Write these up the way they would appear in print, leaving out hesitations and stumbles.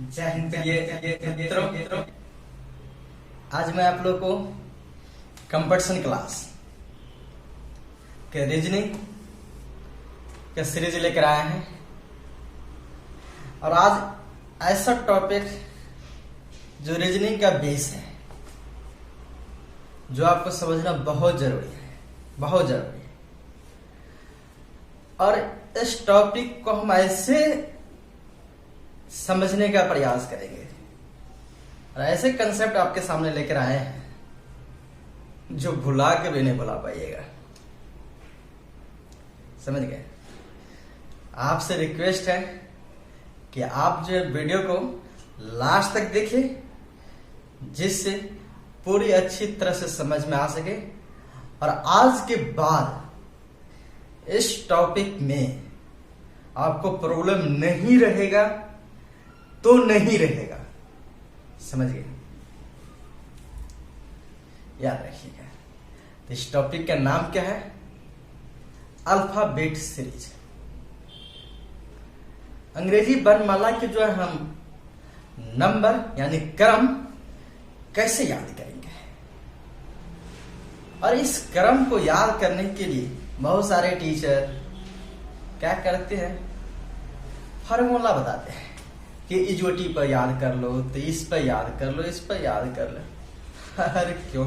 जय हिंद प्रिय मित्रों, आज मैं आप लोग को कंपटीशन क्लास के रीजनिंग का सीरीज लेकर आए हैं। और आज ऐसा टॉपिक जो रीजनिंग का बेस है, जो आपको समझना बहुत जरूरी है, बहुत जरूरी है। और इस टॉपिक को हम ऐसे समझने का प्रयास करेंगे और ऐसे कंसेप्ट आपके सामने लेकर आए हैं जो भुला के भी नहीं भुला पाइएगा। समझ गए? आपसे रिक्वेस्ट है कि आप जो वीडियो को लास्ट तक देखिए, जिससे पूरी अच्छी तरह से समझ में आ सके। और आज के बाद इस टॉपिक में आपको प्रॉब्लम नहीं रहेगा तो नहीं रहेगा। समझ गए? याद रखिएगा। तो इस टॉपिक का नाम क्या है? Alphabet series. अंग्रेजी वर्णमाला के जो है हम नंबर यानी क्रम कैसे याद करेंगे। और इस क्रम को याद करने के लिए बहुत सारे टीचर क्या करते हैं, फार्मूला बताते हैं कि इजोटी पर याद कर लो, तो इस पर याद कर लो, इस पर याद कर लो। अरे क्यों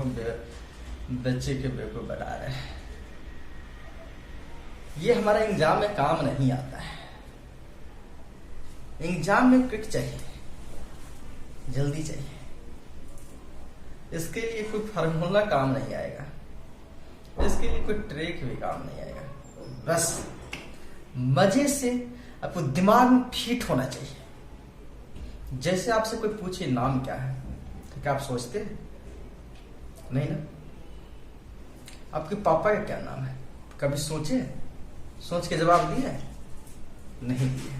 बच्चे के बेवकूफ बना रहे हैं। ये हमारा एग्जाम में काम नहीं आता है। एग्जाम में क्विक चाहिए, जल्दी चाहिए। इसके लिए कोई फार्मूला काम नहीं आएगा, इसके लिए कोई ट्रिक भी काम नहीं आएगा। बस मजे से आपको दिमाग में फिट होना चाहिए। जैसे आपसे कोई पूछे नाम क्या है, तो क्या आप सोचते हैं? नहीं ना। आपके पापा का क्या नाम है, कभी सोचे? सोच के जवाब दिए? नहीं दिए।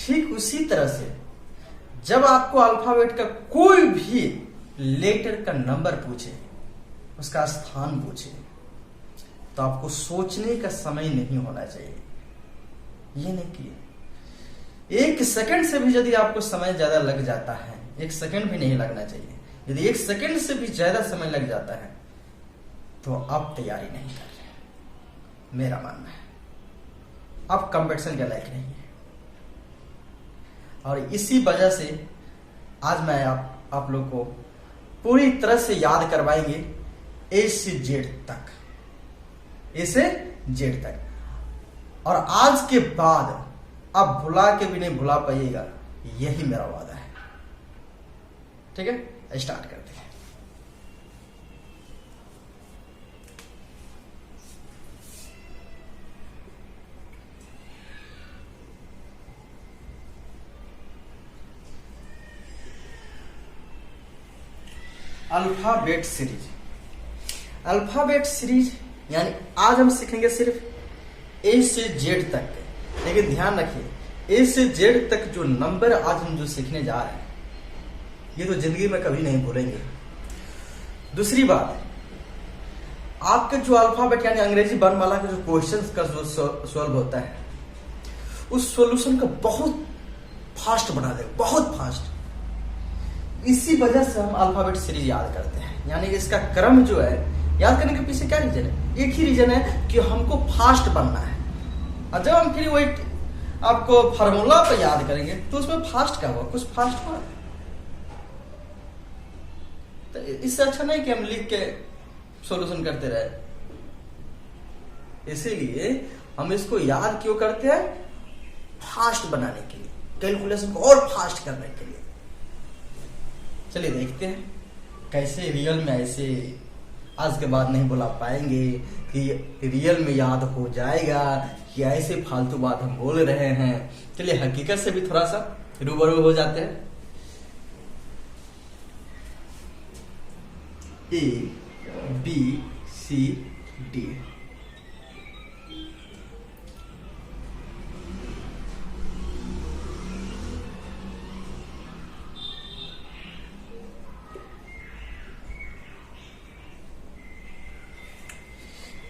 ठीक उसी तरह से जब आपको अल्फाबेट का कोई भी लेटर का नंबर पूछे, उसका स्थान पूछे, तो आपको सोचने का समय नहीं होना चाहिए। ये नहीं किए। एक सेकंड से भी यदि आपको समय ज्यादा लग जाता है, एक सेकंड भी नहीं लगना चाहिए, यदि एक सेकंड से भी ज्यादा समय लग जाता है तो आप तैयारी नहीं कर रहे। मेरा मानना है आप कंपटीशन के लायक नहीं है। और इसी वजह से आज मैं आप लोग को पूरी तरह से याद करवाएंगे ए से जेड तक, ए से जेड तक। और आज के बाद आप भुला के भी नहीं भुला पाइएगा, यही मेरा वादा है। ठीक है, स्टार्ट करते हैं। Alphabet series. अल्फाबेट सीरीज यानी आज हम सीखेंगे सिर्फ ए से जेड तक। लेकिन ध्यान रखिए, ए से जेड तक जो नंबर आज हम जो सीखने जा रहे हैं, ये तो जिंदगी में कभी नहीं भूलेंगे। दूसरी बात, आपके जो अल्फाबेट यानी अंग्रेजी वर्णमाला के जो क्वेश्चंस का जो सॉल्व होता है, उस सॉल्यूशन को बहुत फास्ट बना देगा, बहुत फास्ट। इसी वजह से हम अल्फाबेट सीरीज याद करते हैं। यानी इसका क्रम जो है, याद करने के पीछे क्या रीजन है? एक ही रीजन है कि हमको फास्ट बनना है। और जब हम फिर वही आपको फार्मूला पर याद करेंगे तो उसमें फास्ट क्या हुआ? कुछ फास्ट हुआ। तो इससे अच्छा नहीं कि हम लिख के सॉल्यूशन करते रहे। इसीलिए हम इसको याद क्यों करते हैं? फास्ट बनाने के लिए, कैलकुलेशन को और फास्ट करने के लिए। चलिए देखते हैं कैसे रियल में ऐसे आज के बाद नहीं बुला पाएंगे कि रियल में याद हो जाएगा कि ऐसे फालतू बात हम बोल रहे हैं। चलिए हकीकत से भी थोड़ा सा रूबरू हो जाते हैं। A B C D.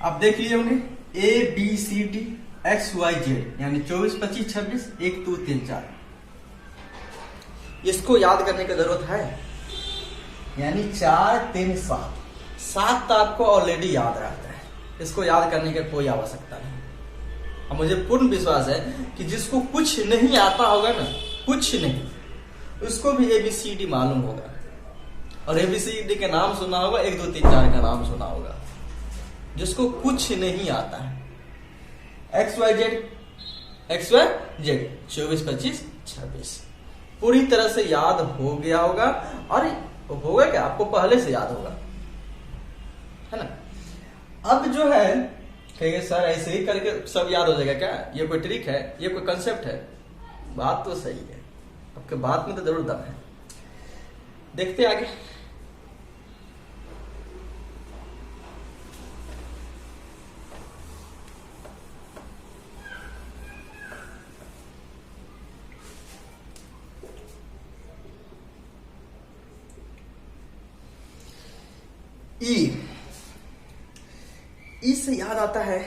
आप देख लिए होंगे A B C D X Y Z, यानी 24 25 26 1 2 3 4। इसको याद करने की जरूरत है? यानी 4 3 7, 7 तो आपको ऑलरेडी याद रहता है, इसको याद करने की कोई आवश्यकता नहीं। और मुझे पूर्ण विश्वास है कि जिसको कुछ नहीं आता होगा ना, कुछ नहीं, उसको भी ABCD मालूम होगा। और ABCD के नाम सुना होगा, 1 2 3 4 का नाम सुना होगा। जिसको कुछ नहीं आता है, XYZ 24 25 26 पूरी तरह से याद हो गया होगा। और होगा क्या, आपको पहले से याद होगा, है ना। अब जो है कहिए सर ऐसे ही करके सब याद हो जाएगा क्या, ये कोई ट्रिक है, ये कोई कंसेप्ट है? बात तो सही है, आपके बात में तो जरूर दम है। देखते आगे। ई से याद आता है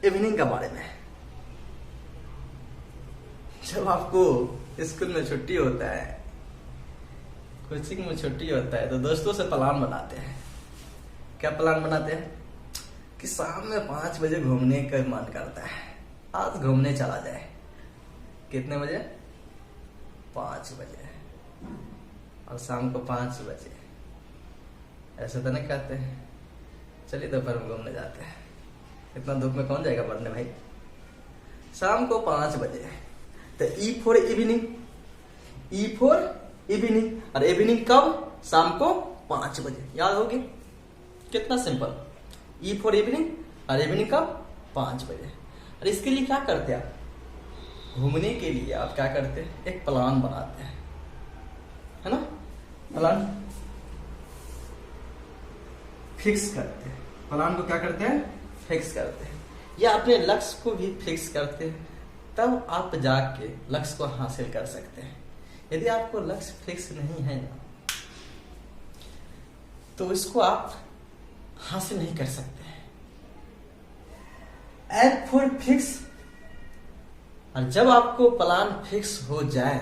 इवनिंग के बारे में। जब आपको स्कूल में छुट्टी होता है, कोचिंग में छुट्टी होता है, तो दोस्तों से प्लान बनाते हैं। क्या प्लान बनाते हैं? कि शाम में 5 बजे घूमने का मन करता है, आज घूमने चला जाए। कितने बजे? 5 बजे, और शाम को 5 बजे। ऐसे तो नहीं कहते हैं चलिए दोपहर में घूमने जाते हैं, इतना धूप में कौन जाएगा पढ़ने भाई। शाम को 5 बजे। तो E for evening, E for evening, और इवनिंग कब? शाम को 5 बजे। याद होगी? कितना सिंपल। ई फॉर इवनिंग और इवनिंग कब? 5 बजे। और इसके लिए क्या करते हैं आप? घूमने के लिए आप क्या करते हैं? एक प्लान बनाते हैं, है ना। प्लान फिक्स करते हैं। प्लान को क्या करते हैं? फिक्स करते हैं, या अपने लक्ष्य को भी फिक्स करते हैं, तब आप जाके लक्ष्य को हासिल कर सकते हैं। यदि आपको लक्ष्य फिक्स नहीं है ना, तो इसको आप हासिल नहीं कर सकते हैं। M for fix. और जब आपको प्लान फिक्स हो जाए,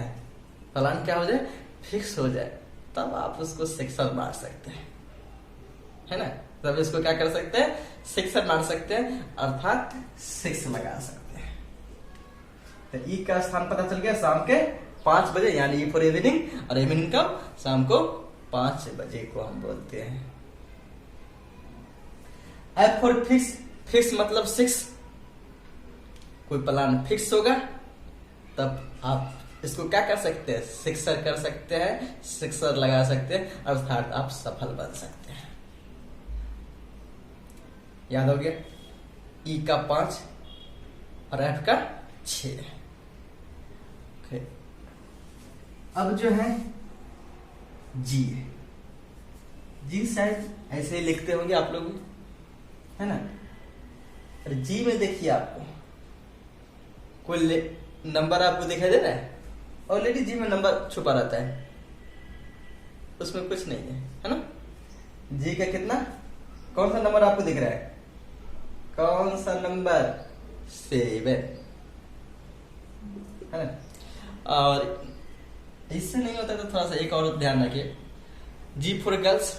प्लान क्या हो जाए? फिक्स हो जाए, तब आप उसको सिक्सर मार सकते हैं, है ना। तब इसको क्या कर सकते हैं? सिक्सर मार सकते हैं, अर्थात 6 लगा सकते हैं। तो ई का स्थान पता चल गया, शाम के 5 बजे, यानी ई फॉर इवनिंग। और इवनिंग कब? शाम को 5 बजे को हम बोलते हैं। F for fix. फिक्स मतलब 6। कोई प्लान फिक्स होगा तब आप इसको क्या कर सकते हैं? सिक्सर कर सकते हैं, सिक्सर लगा सकते हैं, अर्थात आप सफल बन सकते हैं। याद हो गया? ई का 5 और एफ का 6। अब जो है जी, जी शायद ऐसे ही लिखते होंगे आप लोग, है ना। अरे जी में देखिए आपको कोई नंबर आपको दिखाई दे रहा है? ऑलरेडी जी में नंबर छुपा रहता है, उसमें कुछ नहीं है ना। जी का कितना, कौन सा नंबर आपको दिख रहा है? कौन सा नंबर? 7, है ना। और इससे नहीं होता तो थोड़ा सा एक और ध्यान रखिए। जी फॉर गर्ल्स।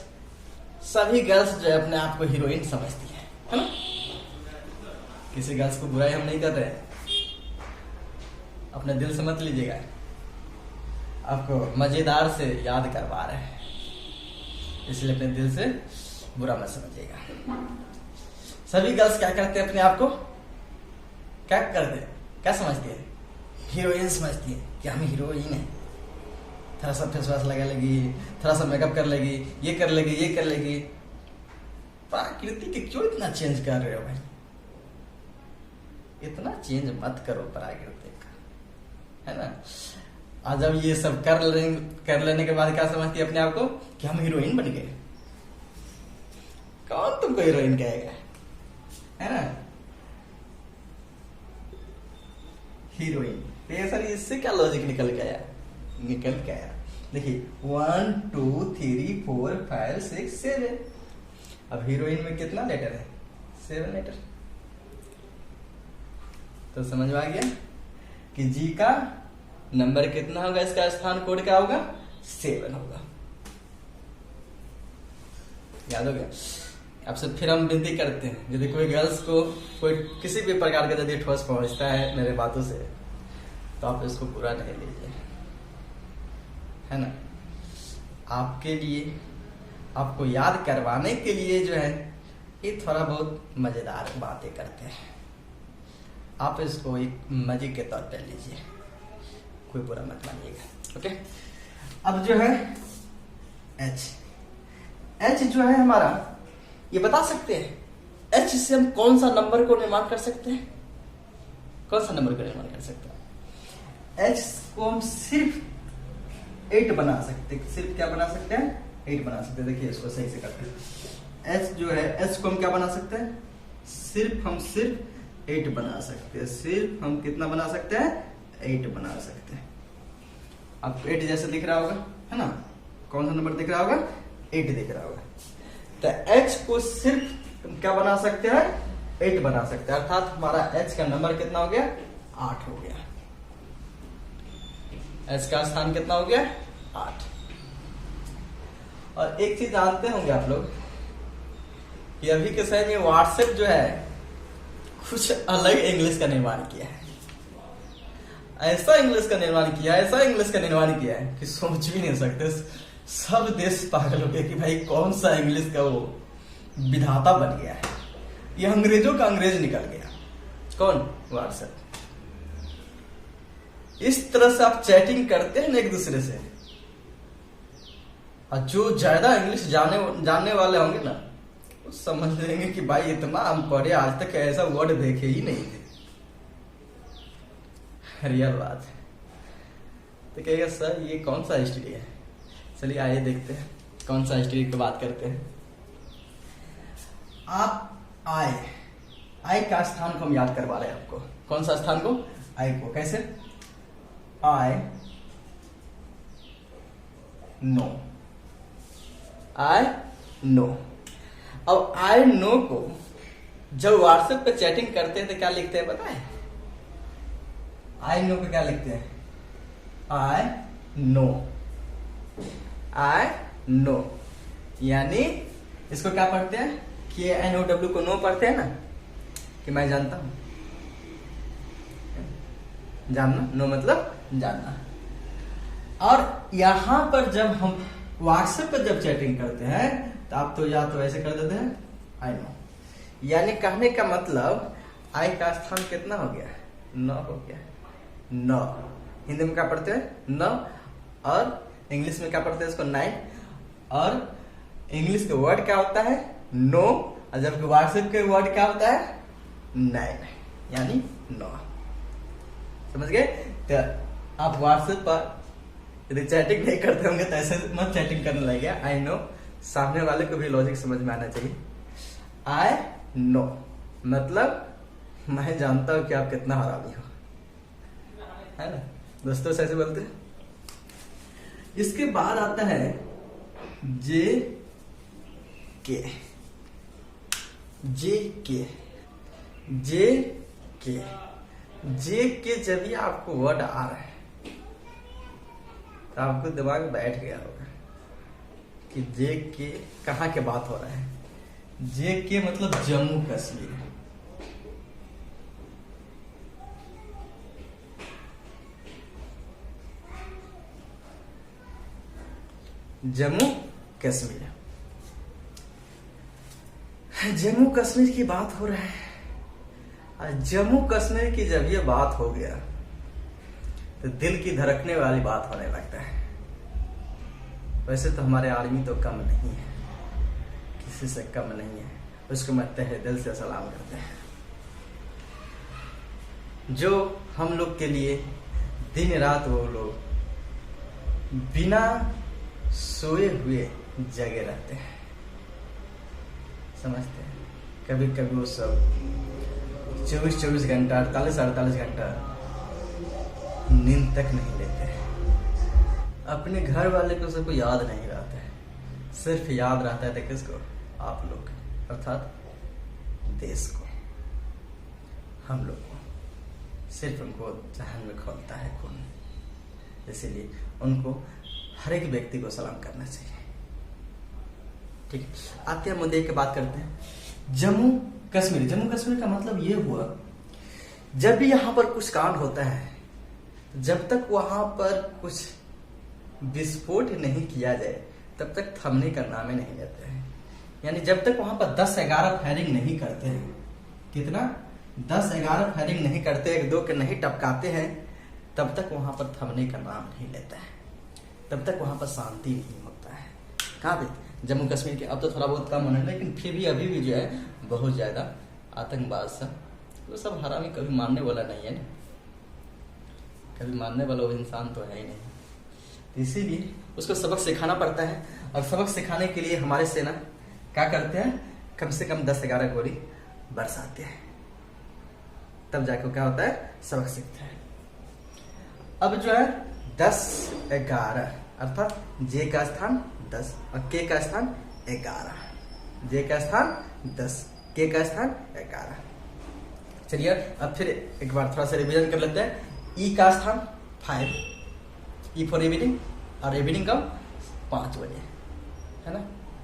सभी गर्ल्स जो है अपने आप को हीरोइन समझती है ना। किसी गर्ल्स को बुराई हम नहीं कर रहे हैं, अपने दिल से मत लीजिएगा, आपको मजेदार से याद करवा रहे हैं, इसलिए अपने दिल से बुरा मत समझिएगा। सभी गर्ल्स क्या करते हैं? अपने आप को क्या करते हैं? क्या समझती है? हीरोइन समझती है कि हम हीरोइन है। थोड़ा सा फेस वॉश लगा लेगी, थोड़ा सा मेकअप कर लेगी, ये कर लेगी, ये कर लेगी। प्रकृति के क्यों इतना चेंज कर रहे हो भाई? इतना चेंज मत करो प्रकृति का, है ना। आज जब ये सब कर लेने के बाद क्या समझती है अपने आप को? कि हम हीरोइन बन गए। कौन तुमको हीरोइन कहेगा, है ना। हीरोइन ये सर, इससे क्या लॉजिक निकल गया? देखिए 1 2 3 4 5 6 7। अब हीरोइन में कितना लेटर है? 7 लेटर। तो समझ में आ गया कि जी का नंबर कितना होगा, इसका स्थान कोड क्या होगा, 7 होगा। याद हो गया। आपसे फिर हम विनती करते हैं, यदि कोई गर्ल्स को कोई किसी भी प्रकार का यदि ठोस पहुंचता है मेरे बातों से, तो आप इसको पूरा नहीं लीजिए, है ना। आपके लिए, आपको याद करवाने के लिए जो है ये थोड़ा बहुत मजेदार बातें करते हैं, आप इसको एक मजे के तौर पर लीजिए, कोई बुरा मत मानिएगा। ओके, अब जो है एच जो है हमारा, ये बता सकते हैं एच से हम कौन सा नंबर को निर्माण कर सकते हैं, कौन सा नंबर का निर्माण कर सकते हैं। एच को हम सिर्फ 8 बना सकते हैं, सिर्फ क्या बना सकते हैं, 8 बना सकते हैं। देखिए इसको सही से करते हैं। एच जो है, एच को हम क्या बना सकते हैं, सिर्फ 8 बना सकते हैं। सिर्फ हम कितना बना सकते हैं, 8 बना सकते हैं। आपको 8 जैसे दिख रहा होगा, है ना, कौन सा नंबर दिख रहा होगा, 8 दिख रहा होगा। तो एच को सिर्फ क्या बना सकते हैं, 8 बना सकते हैं, अर्थात हमारा एच का नंबर कितना हो गया, 8 हो गया। एच का स्थान कितना हो गया, 8। और एक चीज जानते होंगे आप लोग कि अभी के समय में व्हाट्सएप जो है कुछ अलग इंग्लिश का निर्माण किया है, ऐसा इंग्लिश का निर्माण किया है, ऐसा इंग्लिश का निर्माण किया है कि सोच भी नहीं सकते। सब देश पागल हो गए कि भाई कौन सा इंग्लिश का वो विधाता बन गया है, ये अंग्रेजों का अंग्रेज निकल गया। कौन, व्हाट्सएप। इस तरह से आप चैटिंग करते हैं ना एक दूसरे से, और जो ज्यादा इंग्लिश जानने वाले होंगे ना, वो समझ लेंगे कि भाई इतना हम पढ़े, आज तक ऐसा वर्ड देखे ही नहीं थे। रियल बात है। तो कहेगा सर ये कौन सा हिस्ट्री है, चलिए आइए देखते हैं कौन सा हिस्ट्री की बात करते हैं। आप आई का स्थान को हम याद करवा रहे हैं आपको, कौन सा स्थान को, आई को। कैसे, आई नो, अब आई नो को जब व्हाट्सएप पे चैटिंग करते हैं तो क्या लिखते हैं पता है, आई नो पे क्या लिखते हैं, आई नो, यानी इसको क्या पढ़ते हैं, KNOW को नो पढ़ते हैं ना, कि मैं जानता हूं, जानना, नो मतलब जानना। और यहां पर जब हम व्हाट्सएप पर जब चैटिंग करते हैं तो आप तो या तो ऐसे कर देते हैं आई नो, यानी कहने का मतलब आई का स्थान कितना हो गया, 9 हो गया। 9 हिंदी में क्या पढ़ते हैं, 9, और इंग्लिश में क्या पढ़ते हैं इसको, 9। और इंग्लिश का वर्ड क्या होता है, नो, और जबकि व्हाट्सएप के वर्ड क्या होता है, 9, यानी 9। समझ गए। तो आप व्हाट्सएप पर यदि चैटिंग नहीं करते होंगे तो ऐसे मत चैटिंग करने लगे। आई नो, सामने वाले को भी लॉजिक समझ में आना चाहिए। आई नो मतलब मैं जानता हूं कि आप कितना हरामी हो, है ना दोस्तों, ऐसे बोलते हैं। इसके बाद आता है जे के जब भी आपको वर्ड आ रहा है तो आपको दिमाग में बैठ गया होगा कि जे के कहाँ के बात हो रहा है। जे के मतलब जम्मू कश्मीर, जम्मू कश्मीर, जम्मू कश्मीर की बात हो रहा है। जम्मू कश्मीर की जब ये बात हो गया तो दिल की धड़कने वाली बात होने लगता है। वैसे तो हमारे आर्मी तो कम नहीं है, किसी से कम नहीं है, उसको मैं तहे दिल से सलाम करते हैं, जो हम लोग के लिए दिन रात वो लोग बिना सोए हुए जगे रहते हैं। समझते हैं, कभी कभी वो सब 24 घंटा 48 घंटा नींद तक नहीं लेते हैं। अपने घर वाले को सबको याद नहीं रहता है, सिर्फ याद रहता है किसको, आप लोग, अर्थात देश को, हम लोग को, सिर्फ उनको जहन में खोलता है खून। इसीलिए उनको हर एक व्यक्ति को सलाम करना चाहिए। ठीक है, आते हैं मुद्दे की बात करते हैं। जम्मू कश्मीर, जम्मू कश्मीर का मतलब ये हुआ, जब भी यहाँ पर कुछ कांड होता है, जब तक वहां पर कुछ विस्फोट नहीं किया जाए तब तक थमने का नाम ही नहीं लेते हैं। यानी जब तक वहां पर 10-11 फायरिंग नहीं करते हैं, कितना 10-11 फायरिंग नहीं करते, एक दो के नहीं टपकाते हैं, तब तक वहां पर थमने का नाम नहीं लेता है, तब तक वहां पर शांति नहीं होता है। कहाँ पे? जम्मू कश्मीर के। अब तो थोड़ा बहुत कम होने, लेकिन फिर भी अभी भी जो है बहुत ज्यादा आतंकवाद सब, वो सब हरामी कभी मानने वाला नहीं है ना, कभी मानने वाला वो इंसान तो है ही नहीं। इसीलिए उसको सबक सिखाना पड़ता है, और सबक सिखाने के लिए हमारे सेना क्या करते हैं, कम से कम 10-11 गोली बरसाते हैं, तब जाकर क्या होता है, सबक सीखता है। अब जो है 10-11 अर्थात जे का स्थान 10 और के का स्थान 11, जे का स्थान 10, के का स्थान 11। चलिए अब फिर एक बार थोड़ा सा रिवीजन कर लेते हैं। ई का स्थान 5, ई फॉर इवनिंग, और इवनिंग कब 5 बजे, है ना।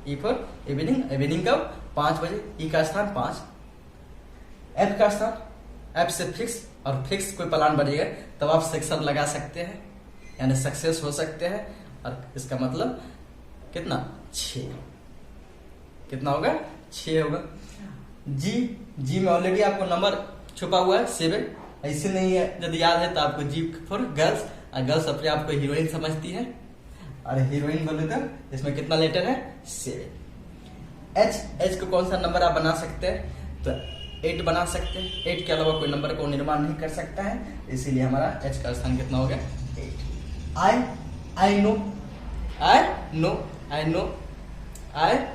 ई फॉर इवनिंग, इवनिंग कब 5 बजे, ई का स्थान 5। एफ का स्थान, एफ से फिक्स, और फिक्स कोई प्लान बनेगा तब आप सेक्शन लगा सकते हैं, यानी सक्सेस हो सकते हैं, और इसका मतलब कितना 6, कितना होगा 6 होगा। जी में ऑलरेडी आपको नंबर छुपा हुआ है 7, ऐसे नहीं है, यदि याद है तो आपको जी फॉर गर्ल्स, और गर्ल्स अपने आपको हीरोइन समझती है, और हीरोइन बोले तो इसमें कितना लेटर है 7। एच को कौन सा नंबर आप बना सकते हैं, तो 8 बना सकते हैं, 8 के अलावा कोई नंबर को निर्माण नहीं कर सकता है, इसीलिए हमारा एच का स्थान कितना हो गया 8। आई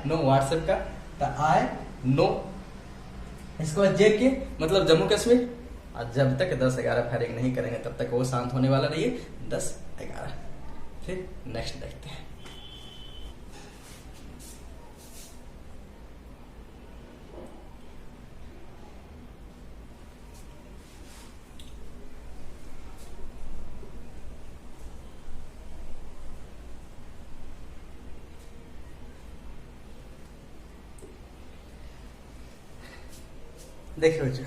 नो व्हाट्सएप का, तो आई नो। इसके बाद जे के मतलब जम्मू कश्मीर, और जब तक 10-11 फायरिंग नहीं करेंगे तब तक वो शांत होने वाला नहीं है। 10-11 फिर नेक्स्ट देखते हैं। देखिए बच्चों,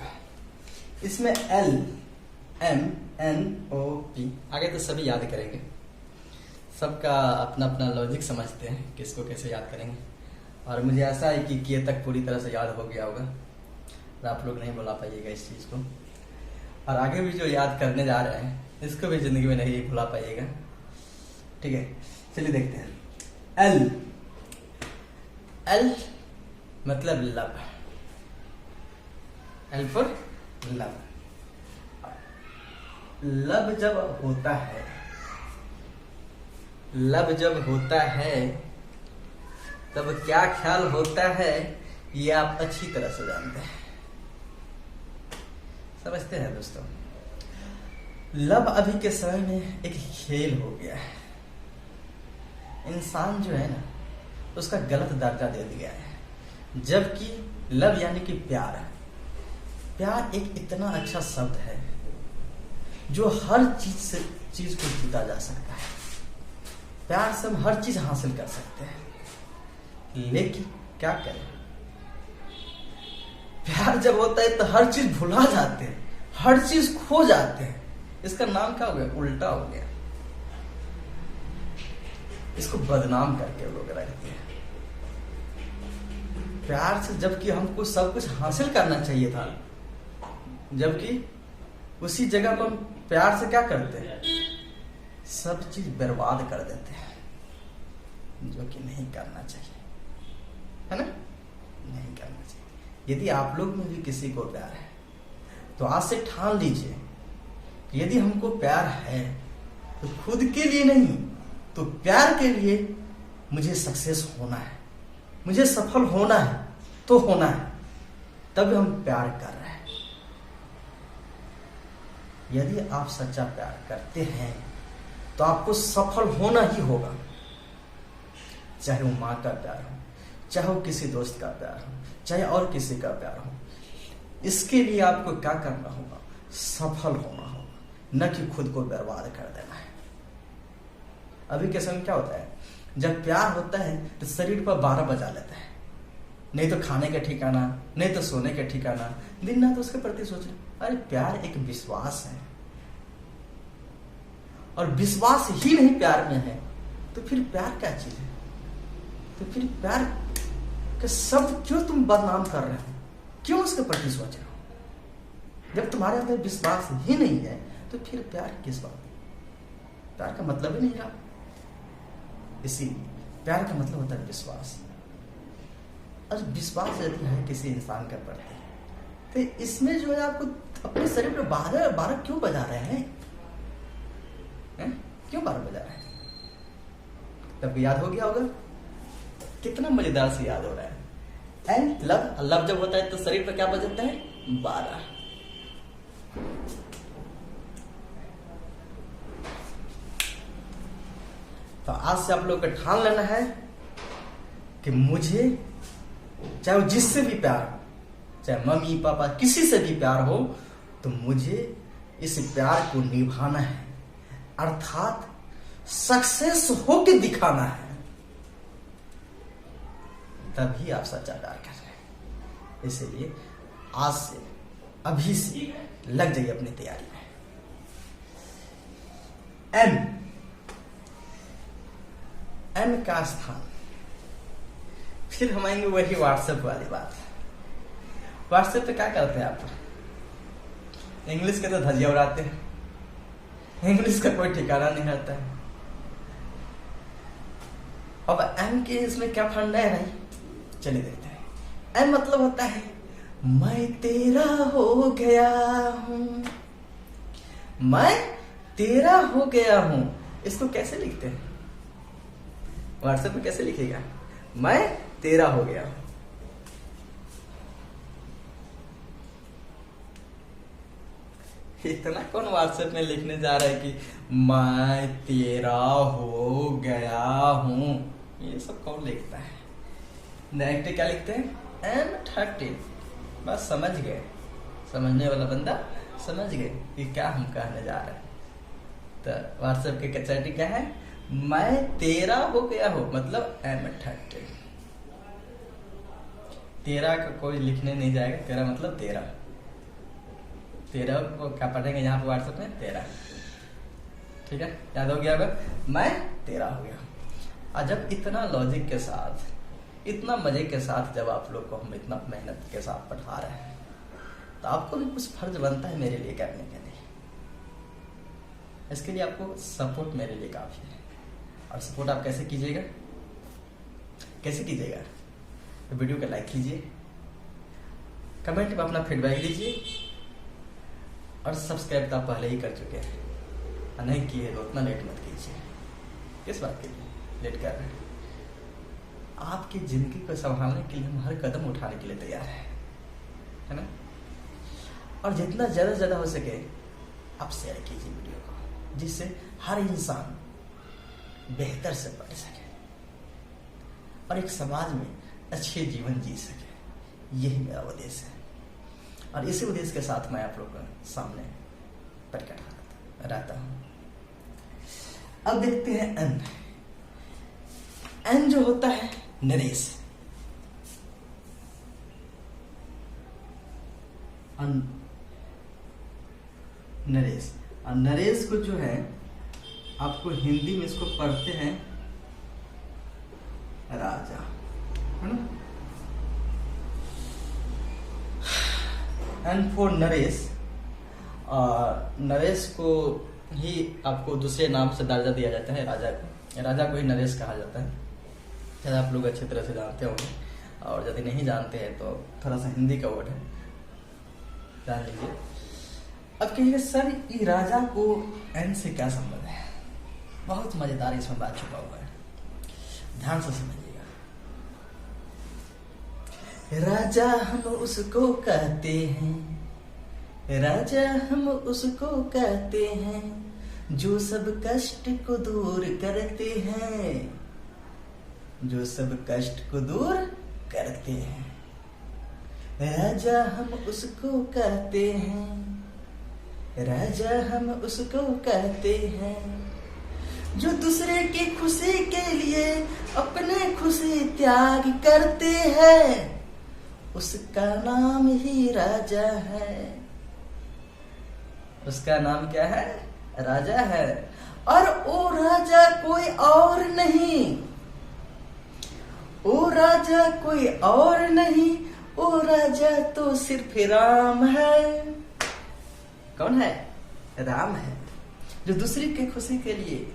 इसमें LMNOP आगे तो सभी याद करेंगे, सबका अपना अपना लॉजिक समझते हैं किसको कैसे याद करेंगे, और मुझे ऐसा है कि किए तक पूरी तरह से याद हो गया होगा, और आप लोग नहीं भुला पाइएगा इस चीज़ को, और आगे भी जो याद करने जा रहे हैं इसको भी जिंदगी में नहीं भुला पाइएगा। ठीक है, चलिए देखते हैं। एल मतलब love, L for love. Love जब होता है, लव जब होता है तब क्या ख्याल होता है ये आप अच्छी तरह से जानते हैं, समझते हैं दोस्तों। लव अभी के समय में एक खेल हो गया है, इंसान जो है ना उसका गलत दर्जा दे दिया है, जबकि लव यानी कि प्यार है। प्यार एक इतना अच्छा शब्द है जो हर चीज को जीता जा सकता है। प्यार से हम हर चीज हासिल कर सकते हैं, लेकिन क्या करें, प्यार जब होता है तो हर चीज भुला जाते हैं, हर चीज खो जाते हैं। इसका नाम क्या हो गया, उल्टा हो गया। इसको बदनाम करके लोग रखते हैं। प्यार से जबकि हमको सब कुछ हासिल करना चाहिए था, जबकि उसी जगह पर हम प्यार से क्या करते हैं, सब चीज बर्बाद कर देते हैं, जो कि नहीं करना चाहिए, है ना, नहीं करना चाहिए। यदि आप लोग में भी किसी को प्यार है तो आज से ठान लीजिए कि यदि हमको प्यार है तो खुद के लिए नहीं तो प्यार के लिए मुझे सक्सेस होना है, मुझे सफल होना है, तो होना है, तब हम प्यार कर रहे हैं। यदि आप सच्चा प्यार करते हैं तो आपको सफल होना ही होगा, चाहे वो माँ का प्यार हो, चाहे वो किसी दोस्त का प्यार हो, चाहे और किसी का प्यार हो। इसके लिए आपको क्या करना होगा, सफल होना होगा, न कि खुद को बर्बाद कर देना है। अभी के समय क्या होता है, जब प्यार होता है तो शरीर पर 12 बजा लेता है, नहीं तो खाने का ठिकाना, नहीं तो सोने का ठिकाना, दिन रात उसके प्रति सोच रहे। अरे प्यार एक विश्वास है, और विश्वास ही नहीं प्यार में है तो फिर प्यार क्या चीज है? तो फिर प्यार के शब्द क्यों तुम बदनाम कर रहे हो, क्यों उसके प्रति सोच रहे हो? जब तुम्हारे अंदर विश्वास ही नहीं है तो फिर प्यार किस बात? प्यार का मतलब ही नहीं रहा। इसीलिए प्यार का मतलब होता है विश्वास, और विश्वास यदि है किसी इंसान के प्रति तो इसमें जो है आपको अपने शरीर में 12 क्यों बजा रहे हैं? क्यों 12 बजा रहे हैं? तब याद हो गया होगा, कितना मजेदार से याद हो रहा है। एंड लव जब होता है तो शरीर पर क्या बजता है? 12। तो आज से आप लोग को ठान लेना है कि मुझे चाहे वो जिससे भी प्यार, चाहे मम्मी पापा किसी से भी प्यार हो, तो मुझे इस प्यार को निभाना है, अर्थात सक्सेस होके दिखाना है। तभी आप सच्चा प्यार कर रहे हैं। इसलिए आज से, अभी से लग जाइए अपनी तैयारी में। एम का स्थान, फिर हम आएंगे वही व्हाट्सएप वाली बात। व्हाट्सएप पे क्या करते हैं आप? इंग्लिश के तो धजिया उड़ाते हैं, इंग्लिश का कोई ठिकाना नहीं रहता है। अब एम के इसमें क्या फंडा है भाई, चलिए देखते हैं। एम मतलब होता है मैं तेरा हो गया हूं, मैं तेरा हो गया हूं। इसको कैसे लिखते हैं? व्हाट्सएप में कैसे लिखेगा? मैं तेरा हो गया हूं। इतना कौन व्हाट्सएप में लिखने जा रहा है कि मैं तेरा हो गया हूं? ये सब कौन लिखता है? डायरेक्ट क्या लिखते हैं? M13। बस समझ गए, समझने वाला बंदा समझ गए कि क्या हम कहने जा रहे हैं। तो व्हाट्सएप के कैचेटी क्या है? मैं तेरा हो गया हूं, मतलब M13। तेरा का कोई लिखने नहीं जाएगा, तेरा मतलब तेरा। तेरा को क्या पढ़ेंगे यहाँ पे व्हाट्सएप में? तेरा। ठीक है, याद हो गया? अगर मैं तेरा हो गया। और जब इतना लॉजिक के साथ, इतना मजे के साथ जब आप लोग को हम इतना मेहनत के साथ पढ़ा रहे हैं, तो आपको भी कुछ फर्ज बनता है मेरे लिए करने के लिए। इसके लिए आपको सपोर्ट मेरे लिए काफी है। और सपोर्ट आप कैसे कीजिएगा? कैसे कीजिएगा? तो वीडियो को लाइक कीजिए, कमेंट में अपना फीडबैक दीजिए, और सब्सक्राइब तो आप पहले ही कर चुके हैं, और नहीं किए तो उतना लेट मत कीजिए। किस बात के लिए लेट कर रहे हैं? आपकी जिंदगी को संभालने के लिए हम हर कदम उठाने के लिए तैयार है ना? और जितना ज्यादा ज्यादा हो सके आप शेयर कीजिए वीडियो को, जिससे हर इंसान बेहतर से पढ़ सके और एक समाज में अच्छे जीवन जी सके। यही मेरा उद्देश्य है, और इसी उद्देश्य के साथ मैं आप लोगों के सामने प्रकट रहता हूं। अब देखते हैं एन। एन जो होता है नरेश। नरेश, और नरेश को जो है आपको हिंदी में इसको पढ़ते हैं राजा, है ना? एंड फॉर नरेश, नरेश को ही आपको दूसरे नाम से दर्जा दिया जाता है, राजा को। राजा को ही नरेश कहा जाता है। शायद आप लोग अच्छी तरह से जानते होंगे, और यदि नहीं जानते हैं तो थोड़ा सा हिंदी का वर्ड है, जान लीजिए। अब कहिए सर, ये राजा को एन से क्या संबंध है? बहुत मजेदार इसमें बात छुपा हुआ है, ध्यान से समझिएगा। राजा हम उसको कहते हैं, राजा हम उसको कहते हैं, जो सब कष्ट को दूर करते हैं, जो सब कष्ट को दूर करते हैं। राजा हम उसको कहते हैं, राजा हम उसको कहते हैं, जो दूसरे की खुशी के लिए अपने खुशी त्याग करते हैं, उसका नाम ही राजा है। उसका नाम क्या है? राजा है। और वो राजा कोई और नहीं, वो राजा कोई और नहीं, वो राजा तो सिर्फ राम है। कौन है? राम है, जो दूसरी की खुशी के लिए,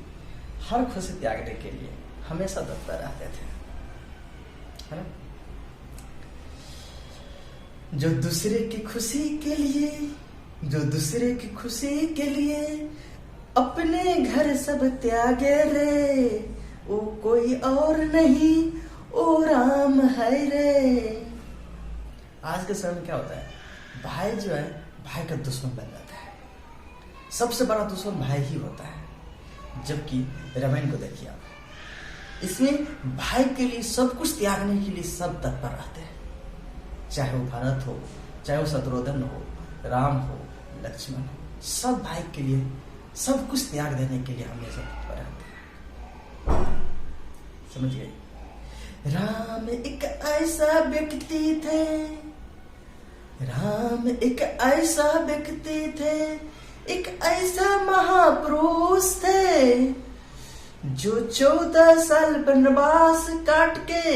हर खुशी त्यागने के लिए हमेशा तत्पर रहते थे, है ना? जो दूसरे की खुशी के लिए, जो दूसरे की खुशी के लिए अपने घर सब त्यागे रे, वो कोई और नहीं, वो राम है रे। आज के समय में क्या होता है? भाई जो है भाई का दुश्मन बन जाता है। सबसे बड़ा दुश्मन भाई ही होता है। जबकि रामायण को देखिए आप, इसमें भाई के लिए सब कुछ त्यागने के लिए सब तत्पर रहते हैं। चाहे वो भरत हो, चाहे वो शत्रुघ्न हो, राम हो, लक्ष्मण हो, सब भाई के लिए सब कुछ त्याग देने के लिए हमेशा तत्पर रहते हैं। समझ गए? राम एक ऐसा व्यक्ति थे, राम एक ऐसा व्यक्ति थे, एक ऐसा महापुरुष थे, जो 14 साल वनवास काट के,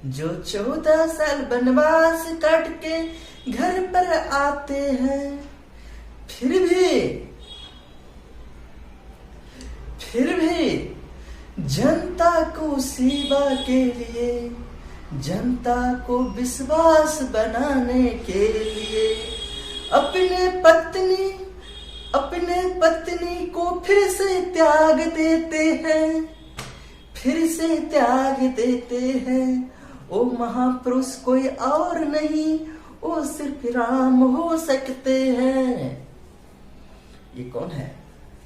जो 14 साल वनवास काट के घर पर आते हैं, फिर भी जनता को सेवा के लिए, जनता को विश्वास बनाने के लिए अपने पत्नी को फिर से त्याग देते हैं, फिर से त्याग देते हैं। वो महापुरुष कोई और नहीं, वो सिर्फ राम हो सकते हैं। ये कौन है?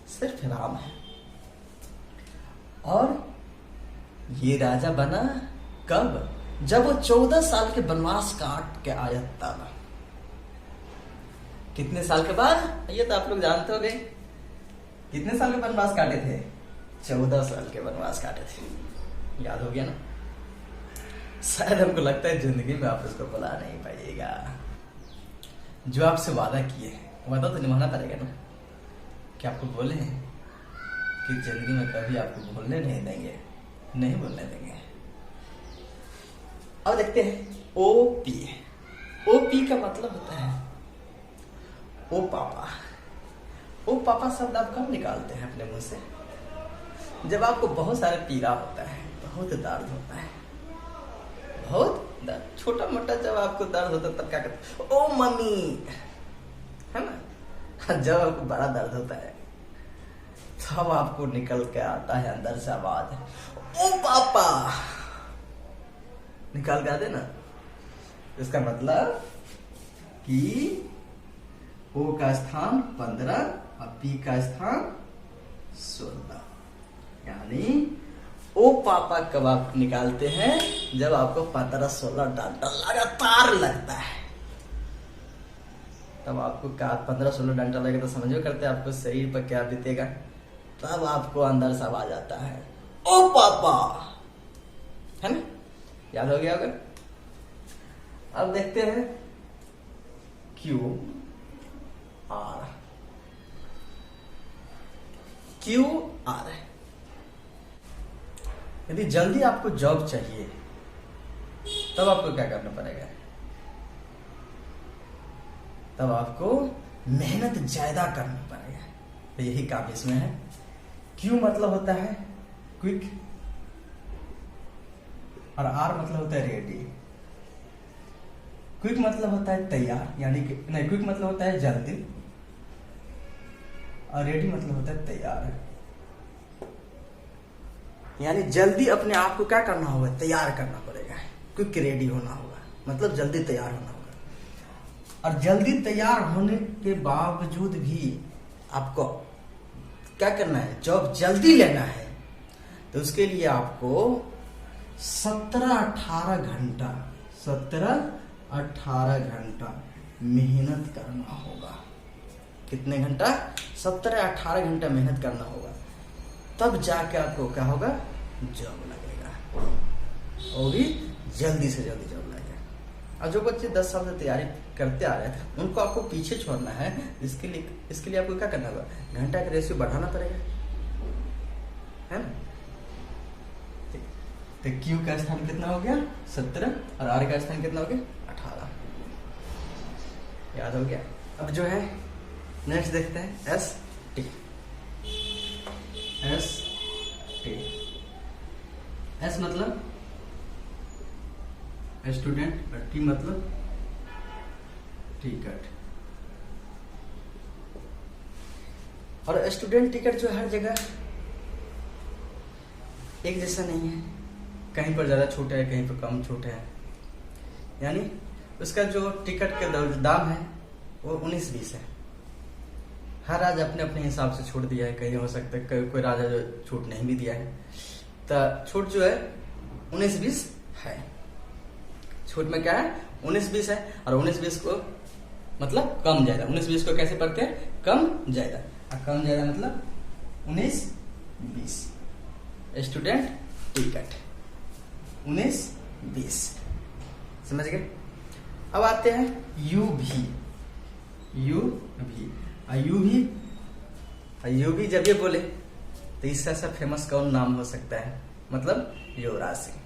सिर्फ राम है। और ये राजा बना कब? जब वो 14 साल के वनवास काट के आया तब। कितने साल के बाद? ये तो आप लोग जानते होंगे। कितने साल के वनवास काटे थे? 14 साल के वनवास काटे थे। याद हो गया ना? शायद हमको लगता है जिंदगी में आप उसको भुला नहीं पाइएगा। जो आपसे वादा किए वादा तो निभाना पड़ेगा ना। क्या आपको बोले हैं कि जिंदगी में कभी आपको भूलने नहीं देंगे, नहीं भूलने देंगे। अब देखते हैं ओपी। ओपी का मतलब होता है ओ पापा। ओ पापा शब्द आप कब निकालते हैं अपने मुंह से? जब आपको बहुत सारे पीड़ा होता है, बहुत दर्द होता है, बहुत दर्द, छोटा मोटा जब आपको दर्द होता है तब क्या करते? ओ मम्मी, है ना? जब आपको बड़ा दर्द होता है तब आपको निकल के आता है अंदर से आवाज, ओ पापा। निकाल के आते ना। इसका मतलब कि ओ का स्थान 15 और पी का स्थान 16, यानी ओ पापा कब आप निकालते हैं? जब आपको 15-16 डंडा लगातार लगता है। तब आपको 15-16 डंडा लगे तो समझो करते आपको शरीर पर क्या बीतेगा। तब आपको अंदर से आवाज आता है ओ पापा, है ना? याद हो गया होगा? अब देखते हैं क्यू आर। क्यू आर है, यदि जल्दी आपको जॉब चाहिए तब आपको क्या करना पड़ेगा? तब आपको मेहनत ज्यादा करनी पड़ेगा। तो यही काम इसमें है। क्यू मतलब होता है क्विक और आर मतलब होता है रेडी। क्विक मतलब होता है तैयार, यानी कि नहीं, क्विक मतलब होता है जल्दी और रेडी मतलब होता है तैयार। यानी जल्दी अपने आप को क्या करना होगा? तैयार करना पड़ेगा। क्विक रेडी होना होगा, मतलब जल्दी तैयार होना होगा। और जल्दी तैयार होने के बावजूद भी आपको क्या करना है? जॉब जल्दी लेना है तो उसके लिए आपको 17-18 घंटा मेहनत करना होगा। कितने घंटा? 17-18 घंटा मेहनत करना होगा। तब जाके आपको क्या होगा, जॉब लगेगा, वो भी जल्दी से जल्दी जॉब लगेगा। और जो बच्चे 10 साल से तैयारी करते आ रहे हैं उनको आपको पीछे छोड़ना है। इसके लिए आपको क्या करना होगा, घंटा का रेशियो बढ़ाना पड़ेगा, है ना। तो क्यू का स्थान कितना हो गया 17 और आर का स्थान कितना हो गया 18, याद हो गया। अब जो है नेक्स्ट देखते हैं एस टी। एस मतलब स्टूडेंट और टी मतलब टिकट। और स्टूडेंट टिकट जो हर जगह एक जैसा नहीं है, कहीं पर ज़्यादा छूट है, कहीं पर कम छूट है। यानी उसका जो टिकट का दाम है वो 19-20 है। हर राज्य अपने अपने हिसाब से छूट दिया है, कहीं हो सकता है कोई राज्य जो छूट नहीं भी दिया है। तो छूट जो है 19-20 है। छूट में क्या है 19-20 है, और 19-20 को मतलब कम ज्यादा। 19-20 को कैसे पढ़ते हैं, कम ज्यादा। और कम ज्यादा मतलब 19-20 स्टूडेंट टिकट 19-20, समझ गए। अब आते हैं यू भी। यूवी जब ये बोले तो इससे ऐसा फेमस कौन नाम हो सकता है, मतलब युवराज सिंह।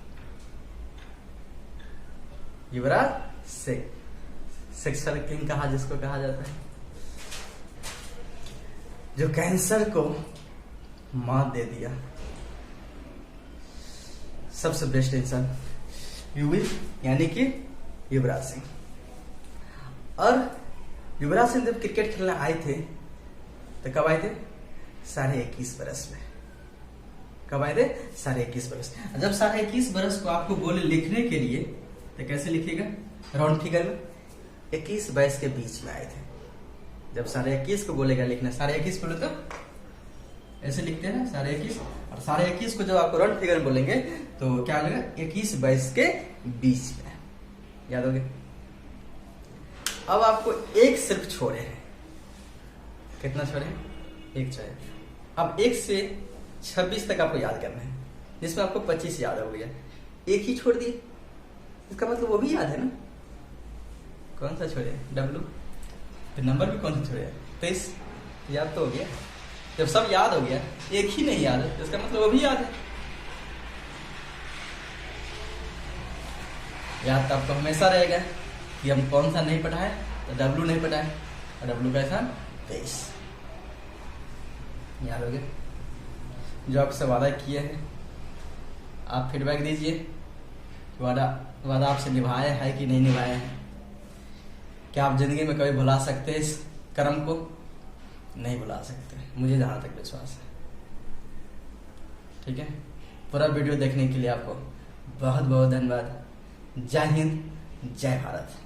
युवराज सिंह सेक्सुअल किंग कहा जिसको कहा जाता है, जो कैंसर को मात दे दिया, सबसे बेस्ट इंसान यूवी यानी कि युवराज सिंह। और युवराज सिंह जब क्रिकेट खेलने आए थे तो कब आए थे, 21.5 बरस में। कब आए थे, 21.5 बरस। जब 21.5 बरस को आपको बोले लिखने के लिए तो कैसे लिखिएगा, राउंड फिगर में 21-22 के बीच में आए थे। जब 21.5 को बोलेगा लिखना, 21.5 बोले तो ऐसे लिखते हैं ना 21.5, और 21.5 को जब आपको राउंड फिगर में बोलेंगे तो क्या लगेगा 21-22 के बीच में, याद हो गया। अब आपको एक सिर्फ छोड़े हैं, कितना छोड़े हैं, एक छोड़े। अब 1 से 26 तक आपको याद करना है, जिसमें आपको 25 याद हो गया, एक ही छोड़ दिए, इसका मतलब वो भी याद है ना। कौन सा छोड़े, W। तो नंबर भी कौन सा छोड़े, 23 याद तो हो गया। जब सब याद हो गया, एक ही नहीं याद है, इसका मतलब वो भी याद है। याद तो आपको हमेशा रहेगा कि हम कौन सा नहीं पढ़ाए, तो W नहीं पढ़ाए, और W का स्थान 23, याद हो गया। जो आपसे वादा किए हैं आप फीडबैक दीजिए, वादा आपसे निभाए है कि नहीं निभाए हैं। क्या आप जिंदगी में कभी भुला सकते हैं इस कर्म को, नहीं भुला सकते, मुझे जहां तक विश्वास है। ठीक है, पूरा वीडियो देखने के लिए आपको बहुत बहुत धन्यवाद। जय हिंद, जय भारत।